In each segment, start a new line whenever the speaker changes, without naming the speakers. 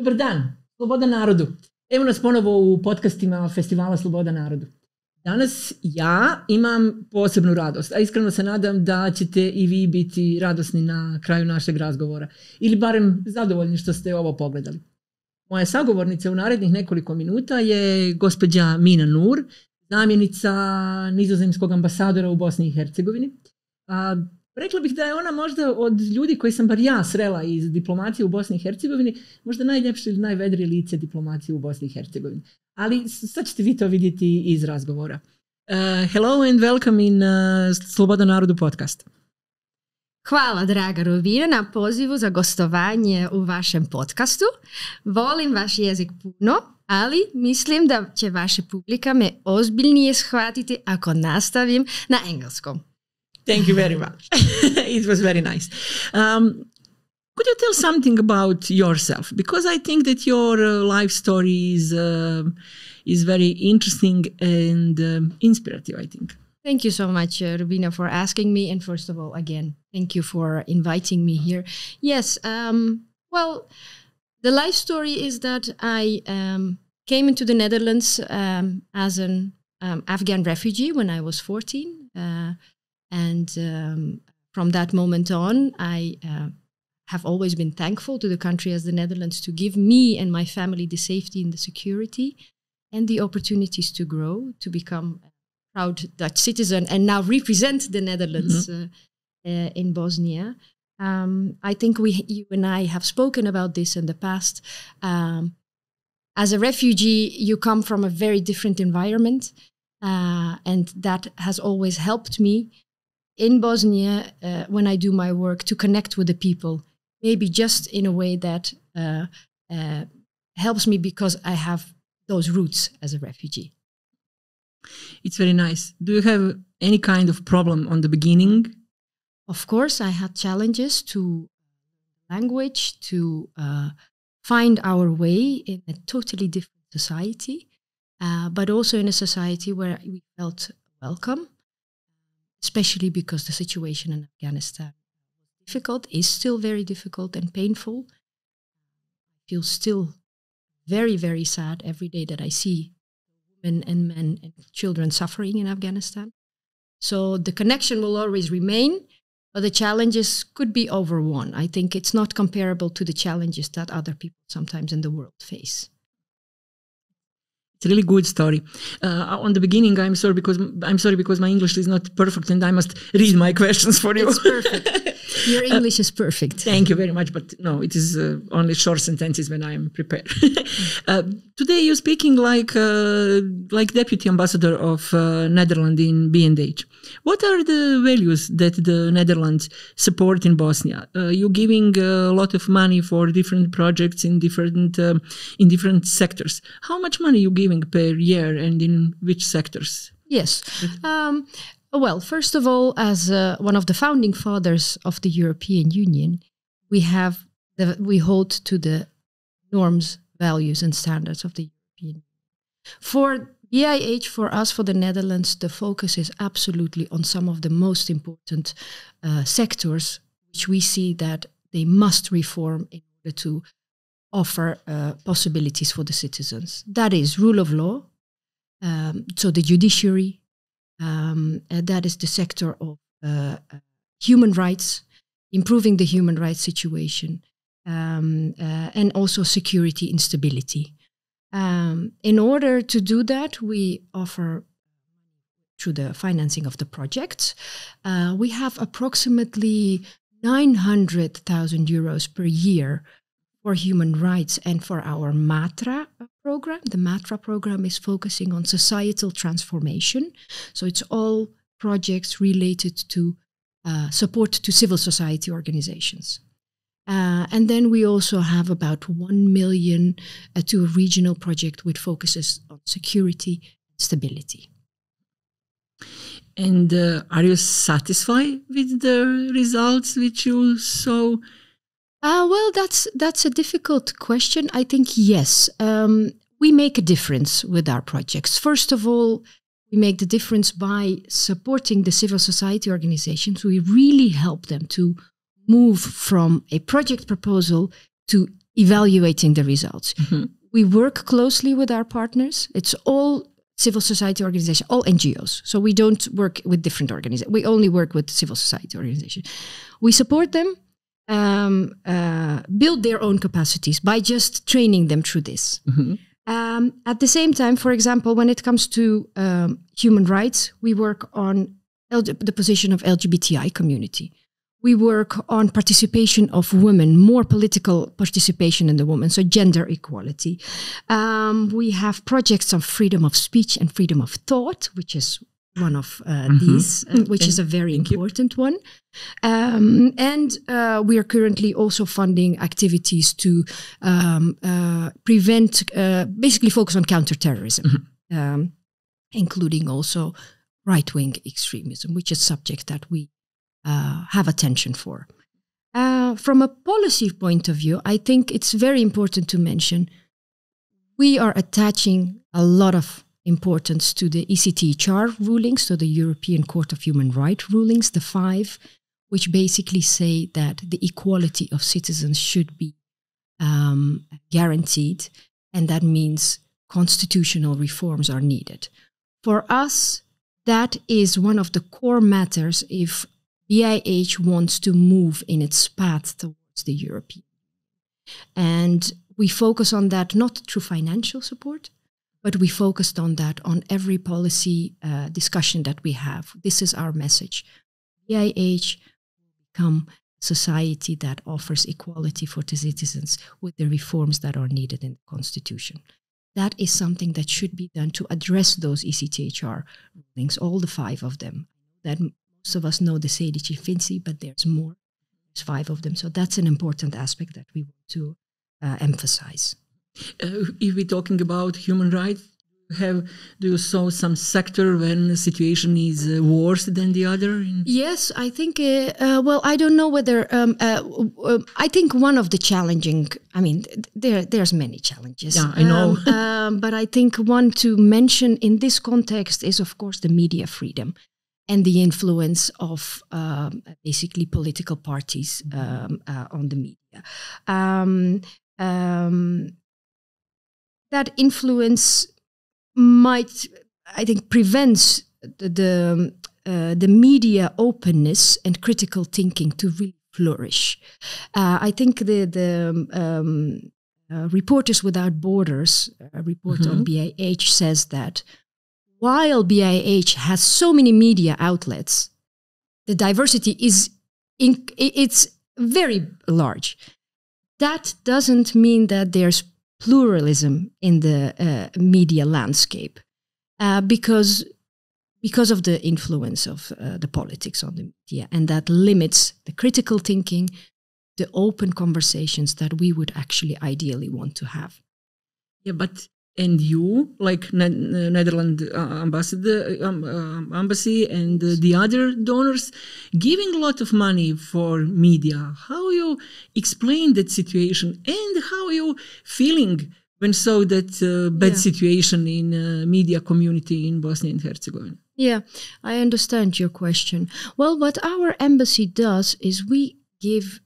Dobar dan, Sloboda Narodu. Evo nas ponovo u podcastima festivala Sloboda Narodu. Danas ja imam posebnu radost, a iskreno se nadam da ćete i vi biti radosni na kraju našeg razgovora. Ili barem zadovoljni što ste ovo pogledali. Moja sagovornica u narednih nekoliko minuta je gospođa Mina Noor, zamjenica nizozemskog ambasadora u Bosni i Hercegovini. Rekla bih da je ona možda od ljudi koji sam bar ja srela iz diplomatije u Bosni i Hercegovini, možda najljepše ili najvedrije lice diplomacije u Bosni i Hercegovini. Ali sad ćete vi to vidjeti iz razgovora. Hello and welcome in Sloboda Narodu podcast.
Hvala, draga Rovina, na pozivu za gostovanje u vašem podcastu. Volim vaš jezik puno, ali mislim da će vaša publika me ozbiljnije shvatiti ako nastavim na engleskom.
Thank you very much. It was very nice. Could you tell something about yourself? Because I think that your life story is very interesting and inspirative, I think.
Thank you so much, Rubina, for asking me. And first of all, again, thank you for inviting me here. Yes, well, the life story is that I came into the Netherlands as an Afghan refugee when I was 14. And from that moment on, I have always been thankful to the country as the Netherlands to give me and my family the safety and the security and the opportunities to grow, to become a proud Dutch citizen and now represent the Netherlands in Bosnia. I think you and I have spoken about this in the past. As a refugee, you come from a very different environment, and that has always helped me in Bosnia, when I do my work, to connect with the people, maybe just in a way that helps me because I have those roots as a refugee.
It's very nice. Do you have any kind of problem on the beginning?
Of course, I had challenges to language, to find our way in a totally different society, but also in a society where we felt welcome. Especially because the situation in Afghanistan was difficult, is still very difficult and painful. I feel still very, very sad every day that I see women and men and children suffering in Afghanistan. So the connection will always remain, but the challenges could be overwon. I think it's not comparable to the challenges that other people sometimes in the world face.
It's a really good story. On the beginning, I'm sorry because my English is not perfect and I must read my questions for you.
It's perfect. Your English is perfect.
Thank you very much, but no, it is only short sentences when I am prepared. Today you're speaking like Deputy Ambassador of Netherlands in B&H. What are the values that the Netherlands support in Bosnia? You're giving a lot of money for different projects in different sectors. How much money you giving per year and in which sectors?
Yes. Well, first of all, as one of the founding fathers of the European Union, we hold to the norms, values, and standards of the European Union. For BIH, for us, for the Netherlands, the focus is absolutely on some of the most important sectors, which we see that they must reform in order to offer possibilities for the citizens. That is rule of law, so the judiciary. That is the sector of human rights, improving the human rights situation, and also security and stability. In order to do that, we offer, through the financing of the projects, we have approximately 900,000 euros per year for human rights and for our MATRA program. The MATRA program is focusing on societal transformation. So it's all projects related to support to civil society organizations. And then we also have about 1 million to a regional project which focuses on security and stability.
And are you satisfied with the results which you saw?
Well, that's a difficult question. I think yes. We make a difference with our projects. First of all, we make the difference by supporting the civil society organizations. We really help them to move from a project proposal to evaluating the results. We work closely with our partners. It's all civil society organizations, all NGOs. So we don't work with different organizations. We only work with civil society organizations. We support them, build their own capacities by just training them through this. At the same time, for example, when it comes to human rights, we work on the position of LGBTI community. We work on participation of women, more political participation in the women, so gender equality. We have projects on freedom of speech and freedom of thought, which is one of these, which is a very important one. And we are currently also funding activities to prevent, basically focus on counterterrorism, including also right-wing extremism, which is a subject that we have attention for. From a policy point of view, I think it's very important to mention we are attaching a lot of importance to the ECTHR rulings, so the European Court of Human Rights rulings, the 5, which basically say that the equality of citizens should be guaranteed, and that means constitutional reforms are needed. For us, that is one of the core matters if BIH wants to move in its path towards the European Union. And we focus on that not through financial support, but we focused on that on every policy discussion that we have. This is our message. BIH will become a society that offers equality for the citizens with the reforms that are needed in the Constitution. That is something that should be done to address those ECTHR rulings, all the 5 of them. That most of us know the Sejdić-Finci, but there's more. There's 5 of them. So that's an important aspect that we want to emphasize.
If we're talking about human rights, do you saw some sector when the situation is worse than the other?
Yes, I think, well, I don't know whether, I think one of the challenging, I mean, there's many challenges.
Yeah, I know.
But I think one to mention in this context is, of course, the media freedom and the influence of basically political parties on the media. That influence might, I think, prevents the media openness and critical thinking to really flourish. I think the Reporters Without Borders report on BIH says that while BIH has so many media outlets, the diversity it's very large. That doesn't mean that there's pluralism in the media landscape because of the influence of the politics on the media, and that limits the critical thinking, the open conversations that we would actually ideally want to have.
Yeah, but and you, like Netherlands embassy and the other donors, giving a lot of money for media. How you explain that situation and how you feeling when saw that bad situation in media community in Bosnia and Herzegovina?
Yeah, I understand your question. Well, what our embassy does is we give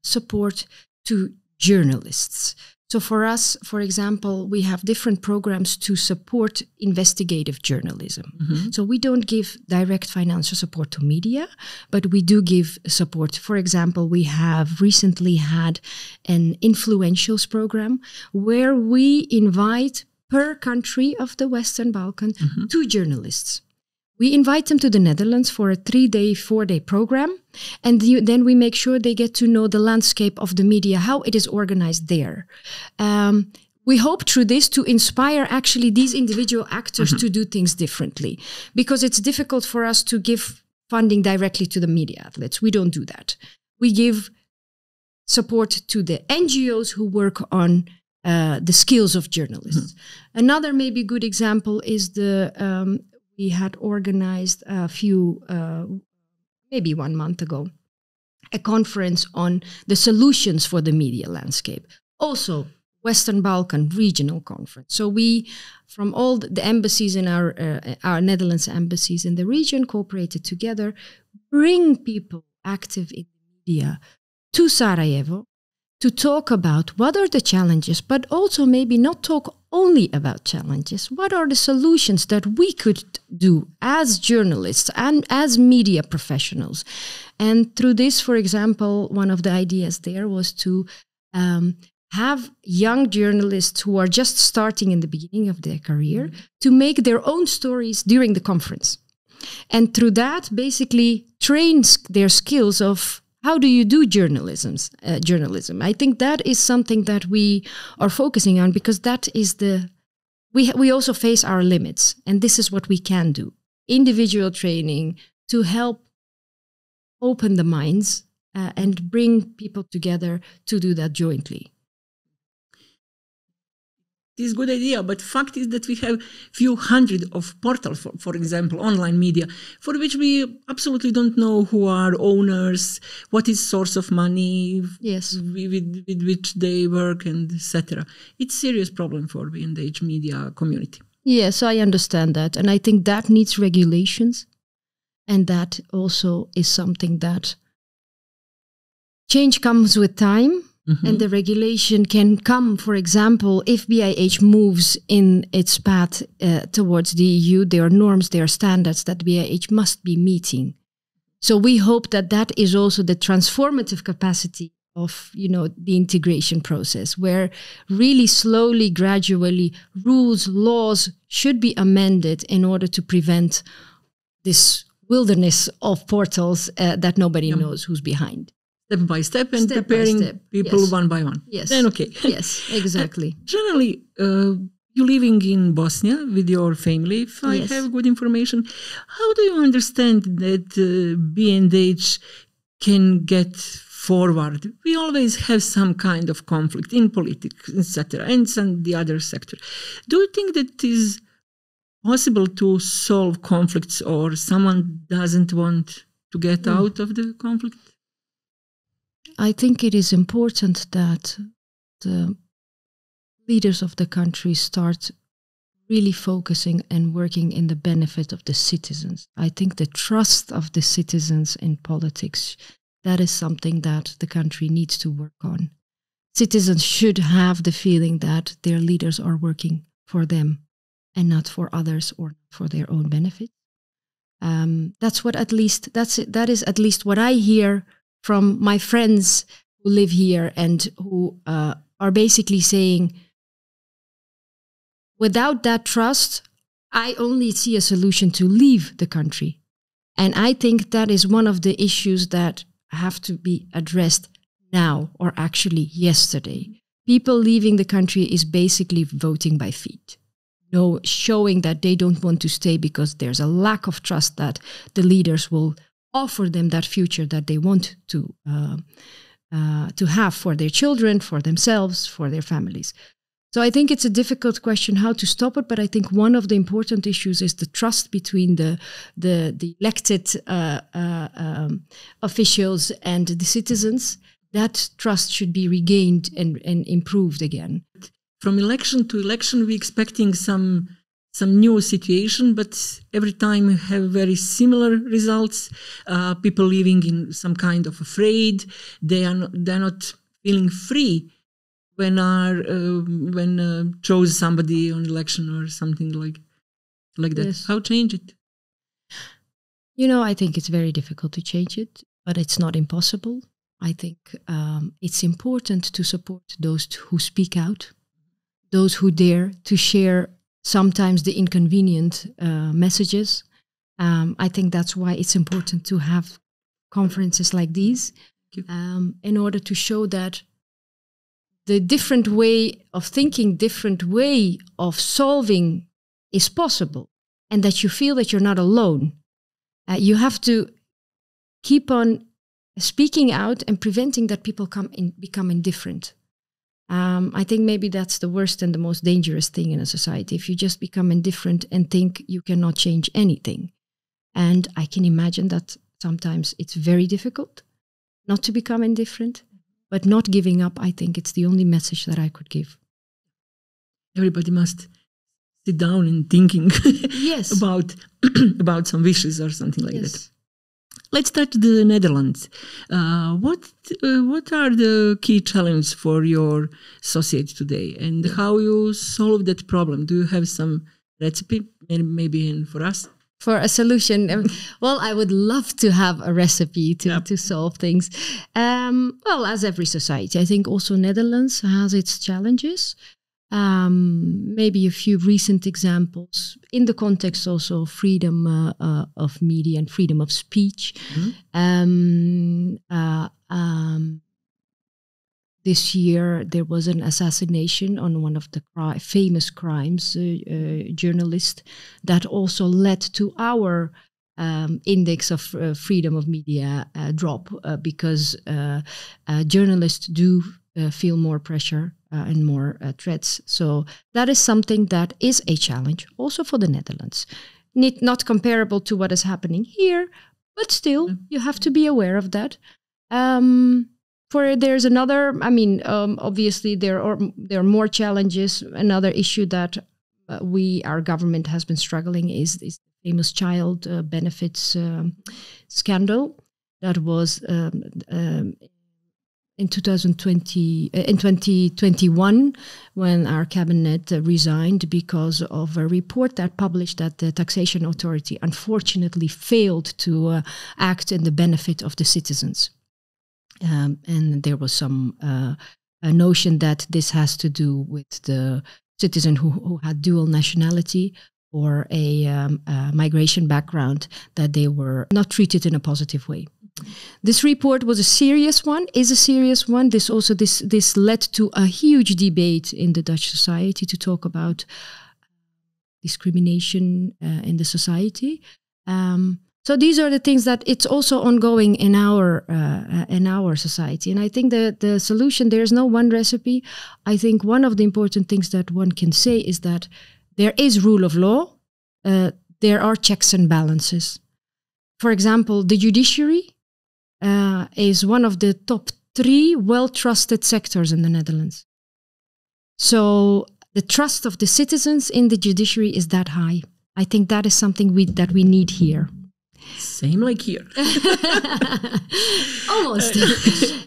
support to journalists. So for us, for example, we have different programs to support investigative journalism. So we don't give direct financial support to media, but we do give support. For example, we have recently had an influentials program where we invite per country of the Western Balkans 2 journalists. We invite them to the Netherlands for a 3-day, 4-day program, and then we make sure they get to know the landscape of the media, how it is organized there. We hope through this to inspire actually these individual actors to do things differently, because it's difficult for us to give funding directly to the media outlets. We don't do that. We give support to the NGOs who work on the skills of journalists. Another maybe good example is we had organized a few, maybe 1 month ago, a conference on the solutions for the media landscape. Also, Western Balkan regional conference. So we, from all the embassies in our Netherlands embassies in the region, cooperated together, bring people active in the media to Sarajevo to talk about what are the challenges, but also maybe not talk only about challenges. What are the solutions that we could do as journalists and as media professionals? And through this, for example, one of the ideas there was to have young journalists who are just starting in the beginning of their career to make their own stories during the conference. And through that, basically train their skills of how do you do journalism? I think that is something that we are focusing on, because that is we also face our limits, and this is what we can do. Individual training to help open the minds and bring people together to do that jointly.
This is a good idea, but fact is that we have few hundred of portals, for example, online media, for which we absolutely don't know who are owners, what is source of money,
yes,
with which they work, and etc. It's a serious problem for the engaged media community.
Yes, I understand that. And I think that needs regulations. And that also is something that change comes with time. Mm-hmm. And the regulation can come, for example, if BIH moves in its path towards the EU, there are norms, there are standards that BIH must be meeting. So we hope that that is also the transformative capacity of, the integration process, where really slowly, gradually, rules, laws should be amended in order to prevent this wilderness of portals that nobody knows who's behind.
Step by step, and preparing people one by one.
Yes.
Then okay.
Yes, exactly.
Generally, you're living in Bosnia with your family, if I have good information. How do you understand that B&H can get forward? We always have some kind of conflict in politics, etc., and some the other sector. Do you think that it is possible to solve conflicts, or someone doesn't want to get out of the conflict?
I think it is important that the leaders of the country start really focusing and working in the benefit of the citizens. I think the trust of the citizens in politics, that is something that the country needs to work on. Citizens should have the feeling that their leaders are working for them and not for others or for their own benefit. That is at least what I hear from my friends who live here and who are basically saying, without that trust, I only see a solution to leave the country. And I think that is one of the issues that have to be addressed now, or actually yesterday. People leaving the country is basically voting by feet. Showing that they don't want to stay because there's a lack of trust that the leaders will offer them that future that they want to have for their children, for themselves, for their families. So I think it's a difficult question how to stop it, but I think one of the important issues is the trust between the elected officials and the citizens. That trust should be regained and improved again.
From election to election, we're expecting some new situation, but every time we have very similar results. People living in some kind of afraid. They're not feeling free when chose somebody on election or something like that. Yes. How change it?
I think it's very difficult to change it, but it's not impossible. I think it's important to support those who speak out, those who dare to share sometimes the inconvenient messages. I think that's why it's important to have conferences like these in order to show that the different way of thinking, different way of solving is possible, and that you feel that you're not alone. You have to keep on speaking out and preventing that people become indifferent. I think maybe that's the worst and the most dangerous thing in a society, if you just become indifferent and think you cannot change anything. And I can imagine that sometimes it's very difficult not to become indifferent, but not giving up, I think it's the only message that I could give.
Everybody must sit down and thinking
yes.
about some wishes or something like that. Let's start with the Netherlands. What are the key challenges for your society today, and how you solve that problem? Do you have some recipe, maybe for us?
For a solution? Well, I would love to have a recipe to solve things. Well, as every society, I think also Netherlands has its challenges. Maybe a few recent examples in the context also of freedom of media and freedom of speech. This year there was an assassination on one of the famous crimes, journalist, that also led to our index of freedom of media drop because journalists do feel more pressure and more threats. So that is something that is a challenge also for the Netherlands. Not comparable to what is happening here, but still you have to be aware of that. There's another, obviously there are more challenges. Another issue that our government has been struggling is the famous child benefits scandal that was in 2021 when our cabinet resigned because of a report that published that the taxation authority unfortunately failed to act in the benefit of the citizens. And there was some a notion that this has to do with the citizen who had dual nationality or a migration background, that they were not treated in a positive way. This report was a serious one, is a serious one. This led to a huge debate in the Dutch society to talk about discrimination in the society. So these are the things that it's also ongoing in our society. And I think the solution, there's no one recipe. I think one of the important things that one can say is that there is rule of law. There are checks and balances. For example, the judiciary is one of the top 3 well-trusted sectors in the Netherlands. So the trust of the citizens in the judiciary is that high. I think that is something that we need here.
Same like here.
Almost.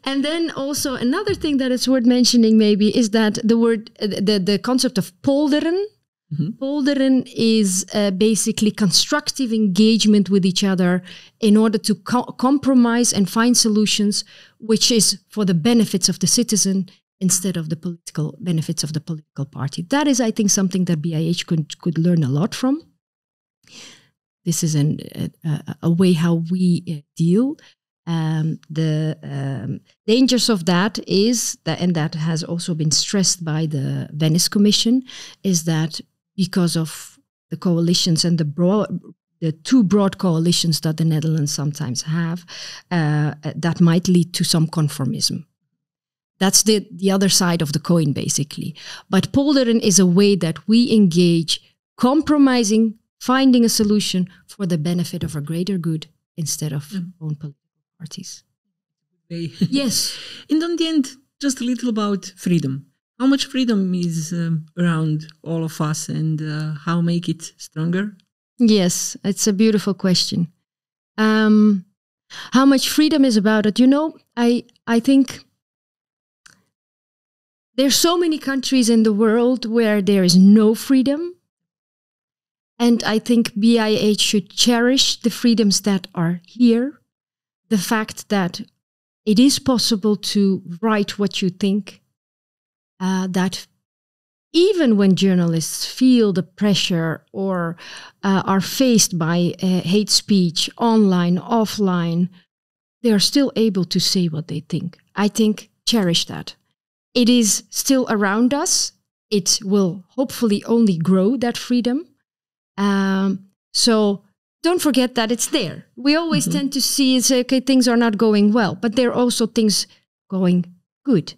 And then also another thing that is worth mentioning maybe is that the concept of polderen. Polderen is basically constructive engagement with each other in order to compromise and find solutions which is for the benefits of the citizen instead of the political benefits of the political party. That is, I think, something that BIH could learn a lot from. This is a way how we deal. The dangers of that is that, and that has also been stressed by the Venice Commission, is that because of the coalitions and the 2 broad coalitions that the Netherlands sometimes have, that might lead to some conformism. That's the other side of the coin, basically. But polderen is a way that we engage, compromising, finding a solution for the benefit of a greater good instead of own political parties. Yes.
And on the end, just a little about freedom. How much freedom is around all of us, and how make it stronger?
Yes, it's a beautiful question. How much freedom is about it? I think there's so many countries in the world where there is no freedom. And I think BIH should cherish the freedoms that are here. The fact that it is possible to write what you think, that even when journalists feel the pressure or are faced by hate speech online, offline, they are still able to say what they think. I think cherish that. It is still around us. It will hopefully only grow, that freedom. So don't forget that it's there. We always tend to see and say, okay, things are not going well, but there are also things going good.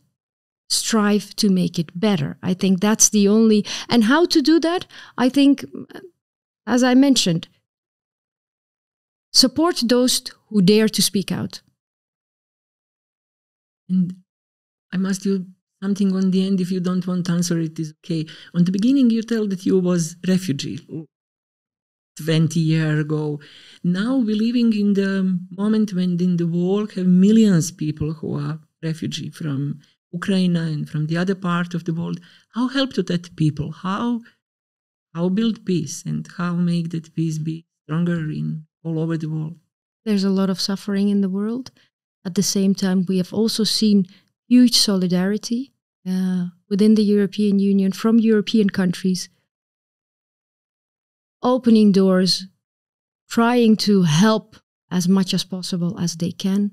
Strive to make it better. I think that's the only, and how to do that? I think, as I mentioned, support those who dare to speak out.
And I must do something on the end. If you don't want to answer, it is okay. On the beginning, you tell that you was refugee. 20 years ago. Now we're living in the moment when in the world have millions of people who are refugees from Ukraine and from the other part of the world. How help to that people? How build peace and how make that peace be stronger in all over the world?
There's a lot of suffering in the world. At the same time, we have also seen huge solidarity within the European Union from European countries, opening doors, trying to help as much as possible as they can.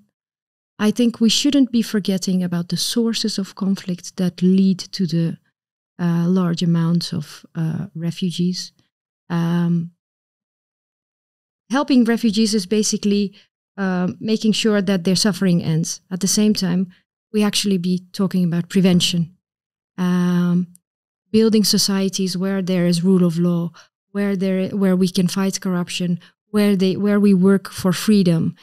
I think we shouldn't be forgetting about the sources of conflict that lead to the large amounts of refugees. Helping refugees is basically making sure that their suffering ends. At the same time, we actually be talking about prevention, building societies where there is rule of law, where we can fight corruption, where we work for freedom,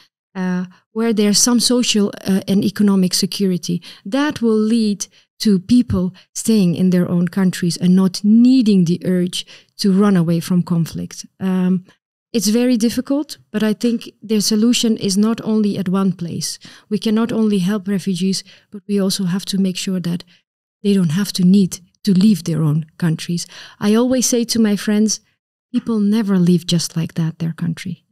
where there's some social and economic security. That will lead to people staying in their own countries and not needing the urge to run away from conflict. It's very difficult, but I think the solution is not only at one place. We can not only help refugees, but we also have to make sure that they don't have to need to leave their own countries. I always say to my friends, people never leave just like that their country.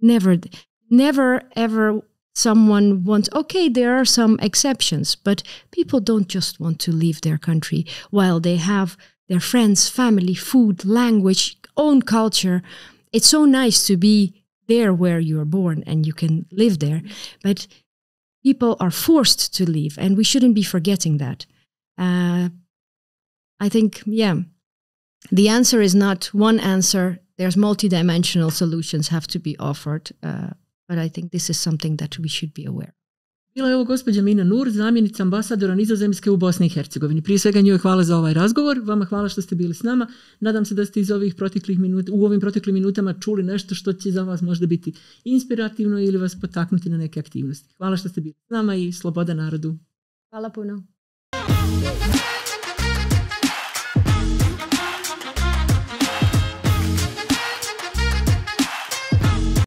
Never ever someone wants, okay, there are some exceptions, but people don't just want to leave their country while they have their friends, family, food, language, own culture. It's so nice to be there where you're born and you can live there, but people are forced to leave and we shouldn't be forgetting that. I think, the answer is not one answer. There's multidimensional solutions have to be offered, but I think this is something that we should be aware.
Bila je ovo gospođa Mina Noor, zamjenica ambasadora Nizozemske u Bosni i Hercegovini. Prije svega njoj hvala za ovaj razgovor, vama hvala što ste bili s nama. Nadam se da ste iz ovih u ovim proteklim minutama čuli nešto što će za vas možda biti inspirativno ili vas potaknuti na neke aktivnosti. Hvala što ste bili s nama i sloboda narodu.
Hvala puno.